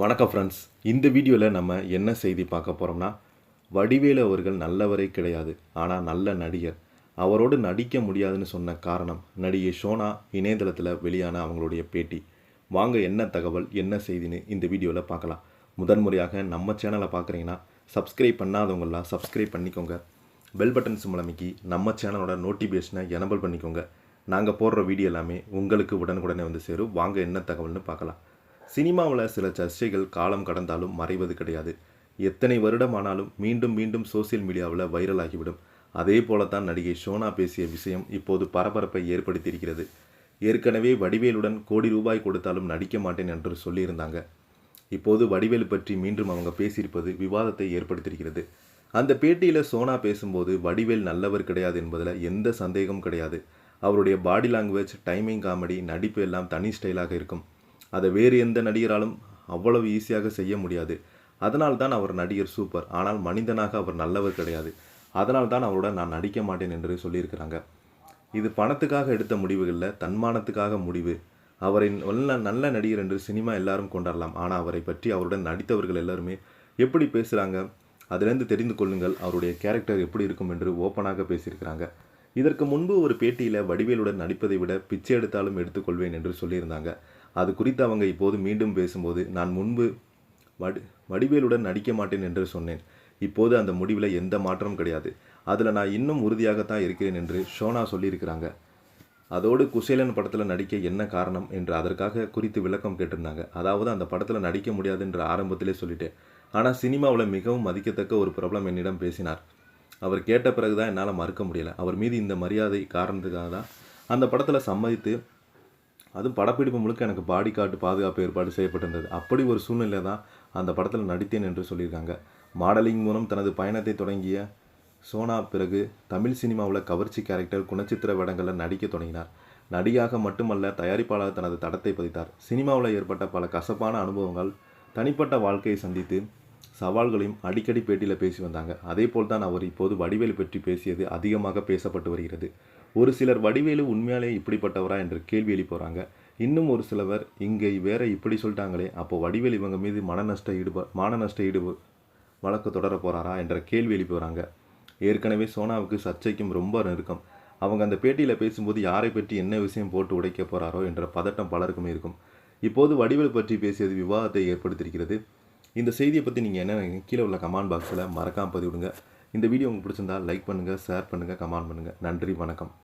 வணக்கம் ஃப்ரெண்ட்ஸ். இந்த வீடியோவில் நம்ம என்ன செய்தி பார்க்க போகிறோம்னா, வடிவேலு அவர்கள் நல்லவரே கிடையாது, ஆனால் நல்ல நடிகர். அவரோடு நடிக்க முடியாதுன்னு சொன்ன காரணம் நடிகை ஷோனா இணையதளத்தில் வெளியான அவங்களுடைய பேட்டி. வாங்க என்ன தகவல் என்ன செய்தின்னு இந்த வீடியோவில் பார்க்கலாம். முதன்முறையாக நம்ம சேனலை பார்க்குறீங்கன்னா சப்ஸ்கிரைப் பண்ணாதவங்களாம் சப்ஸ்கிரைப் பண்ணிக்கோங்க. பெல் பட்டன் சிம்பல் அமைக்கி நம்ம சேனலோட நோட்டிஃபிகேஷனை எனபிள் பண்ணிக்கோங்க. நாங்கள் போடுற வீடியோ எல்லாமே உங்களுக்கு உடனுக்குடனே வந்து சேரும். வாங்க என்ன தகவல்னு பார்க்கலாம். சினிமாவில் சில சர்ச்சைகள் காலம் கடந்தாலும் மறைவது கிடையாது. எத்தனை வருடம் ஆனாலும் மீண்டும் மீண்டும் சோசியல் மீடியாவில் வைரல் ஆகிவிடும். அதே போல தான் நடிகை ஷோனா பேசிய விஷயம் இப்போது பரபரப்பை ஏற்படுத்தியிருக்கிறது. ஏற்கனவே வடிவேலுடன் கோடி ரூபாய் கொடுத்தாலும் நடிக்க மாட்டேன் என்று சொல்லியிருந்தாங்க. இப்போது வடிவேலு பற்றி மீண்டும் அவங்க பேசியிருப்பது விவாதத்தை ஏற்படுத்தியிருக்கிறது. அந்த பேட்டியில் சோனா பேசும்போது வடிவேல் நல்லவர் கிடையாது என்பதில் எந்த சந்தேகமும் கிடையாது. அவருடைய பாடி லாங்குவேஜ், டைமிங், காமெடி, நடிப்பு எல்லாம் தனி ஸ்டைலாக இருக்கும். அதை வேறு எந்த நடிகராலும் அவ்வளவு ஈஸியாக செய்ய முடியாது. அதனால்தான் அவர் நடிகர் சூப்பர். ஆனால் மனிதனாக அவர் நல்லவர் கிடையாது. அதனால்தான் அவரோட நான் நடிக்க மாட்டேன் என்று சொல்லியிருக்கிறாங்க. இது பணத்துக்காக எடுத்த முடிவுகளில் தன்மானத்துக்காக முடிவு. அவரை நல்ல நடிகர் என்று சினிமா எல்லாரும் கொண்டாடலாம். ஆனால் அவரை பற்றி அவருடன் நடித்தவர்கள் எல்லாருமே எப்படி பேசுகிறாங்க, அதிலிருந்து தெரிந்து கொள்ளுங்கள் அவருடைய கேரக்டர் எப்படி இருக்கும் என்று ஓப்பனாக பேசியிருக்கிறாங்க. இதற்கு முன்பு ஒரு பேட்டியில் வடிவேலுடன் நடிப்பதை விட பிச்சை எடுத்தாலும் எடுத்துக்கொள்வேன் என்று சொல்லியிருந்தாங்க. அது குறித்து அவங்க இப்போது மீண்டும் பேசும்போது, நான் முன்பு வடிவேலுடன் நடிக்க மாட்டேன் என்று சொன்னேன். இப்போது அந்த முடிவில் எந்த மாற்றமும் கிடையாது. அதில் நான் இன்னும் உறுதியாகத்தான் இருக்கிறேன் என்று ஷோனா சொல்லியிருக்கிறாங்க. அதோடு குசேலன் படத்தில் நடிக்க என்ன காரணம் என்று அதற்காக குறித்து விளக்கம் கேட்டிருந்தாங்க. அதாவது அந்த படத்தில் நடிக்க முடியாது என்று ஆரம்பத்திலே சொல்லிட்டேன். ஆனால் சினிமாவில் மிகவும் மதிக்கத்தக்க ஒரு பிரபலம் என்னிடம் பேசினார். அவர் கேட்ட பிறகு தான் என்னால் மறுக்க முடியலை. அவர் மீது இந்த மரியாதை காரணத்துக்காக தான் அந்த படத்தில் சம்மதித்து, அதுவும் படப்பிடிப்பு முழுக்க எனக்கு பாடி கார்டு பாதுகாப்பு ஏற்பாடு செய்யப்பட்டிருந்தது. அப்படி ஒரு சூழ்நிலை தான் அந்த படத்தில் நடித்தேன் என்று சொல்லியிருக்காங்க. மாடலிங் மூலம் தனது பயணத்தை தொடங்கிய சோனா பிறகு தமிழ் சினிமாவில் கவர்ச்சி கேரக்டர், குணச்சித்திர வேடங்களில் நடிக்க தொடங்கினார். நடிகையாக மட்டுமல்ல, தயாரிப்பாளர் தனது தடத்தை பதித்தார். சினிமாவில் ஏற்பட்ட பல கசப்பான அனுபவங்கள், தனிப்பட்ட வாழ்க்கையை சந்தித்து சவால்களையும் அடிக்கடி பேட்டியில் பேசி வந்தாங்க. அதே போல் தான் அவர் இப்போது வடிவேலு பற்றி பேசியது அதிகமாக பேசப்பட்டு வருகிறது. ஒரு சிலர் வடிவேலு உண்மையாலே இப்படிப்பட்டவரா என்று கேள்வி எழுப்புறாங்க. இன்னும் ஒரு சிலவர் இங்கே வேற இப்படி சொல்லிட்டாங்களே, அப்போ வடிவேலு இவங்க மீது மானநஷ்ட வழக்கு தொடர போகிறாரா என்ற கேள்வி எழுப்புறாங்க. ஏற்கனவே சோனாவுக்கு சர்ச்சைக்கும் ரொம்ப நெருக்கம். அவங்க அந்த பேட்டியில் பேசும்போது யாரை பற்றி என்ன விஷயம் போட்டு உடைக்க போகிறாரோ என்ற பதட்டம் பலருக்குமே இருக்கும். இப்போது வடிவேலு பற்றி பேசியது விவாதத்தை ஏற்படுத்தியிருக்கிறது. இந்த செய்தியை பற்றி நீங்கள் என்ன கீழே உள்ள கமெண்ட் பாக்ஸில் மறக்காமல் பதிவிடுங்க. இந்த வீடியோ உங்களுக்கு பிடிச்சிருந்தால் லைக் பண்ணுங்கள், ஷேர் பண்ணுங்கள், கமெண்ட் பண்ணுங்கள். நன்றி, வணக்கம்.